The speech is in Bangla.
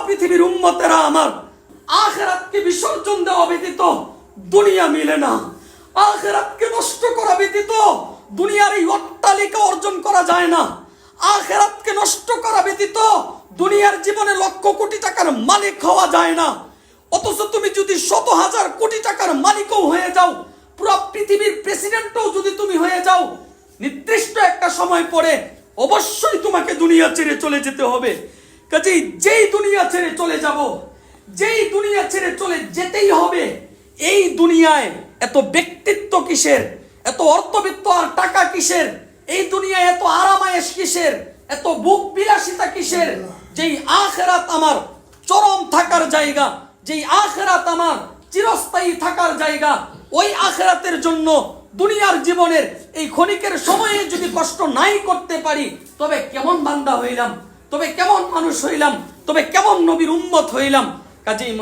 পৃথিবীর উম্মতেরা আমার, আখিরাতকে বিসর্জন দেওয়া ব্যতীত দুনিয়া মিলে না। আখিরাতকে নষ্ট করা ব্যতীত দুনিয়ার এই অট্টালিকা অর্জন করা যায় না। আখিরাতকে নষ্ট করা ব্যতীত দুনিয়ার জীবনে লক্ষ কোটি টাকার মালিক হওয়া যায় না। অথচ তুমি যদি শত হাজার কোটি টাকার মালিকও হয়ে যাও, পুরো পৃথিবীর প্রেসিডেন্টও যদি তুমি হয়ে যাও, নির্দিষ্ট একটা সময় পরে অবশ্যই তোমাকে দুনিয়া ছেড়ে চলে যেতে হবে। কাজেই যেই দুনিয়া ছেড়ে চলে যাব, যেই দুনিয়া ছেড়ে চলে যেতেই হবে, এই দুনিয়ায় এত ব্যক্তিত্ব কিসের, এত অর্থবিত্ত আর টাকা কিসের, এই দুনিয়ায় এত আরামায়েশ কিসের, এত বুক বিলাসিতা কিসের, যেই আখিরাত আমার চরম থাকার জায়গা, যেই আখিরাত আমার চিরস্থায়ী থাকার জায়গা, ওই আখিরাতের জন্য দুনিয়ার জীবনের এই ক্ষণিকের সময়ে যদি কষ্ট নাই করতে পারি, তবে কেমন বান্দা হইলাম, তবে কেমন মানুষ হইলাম, তবে কেমন নবীর উম্মত হইলাম। কাজেই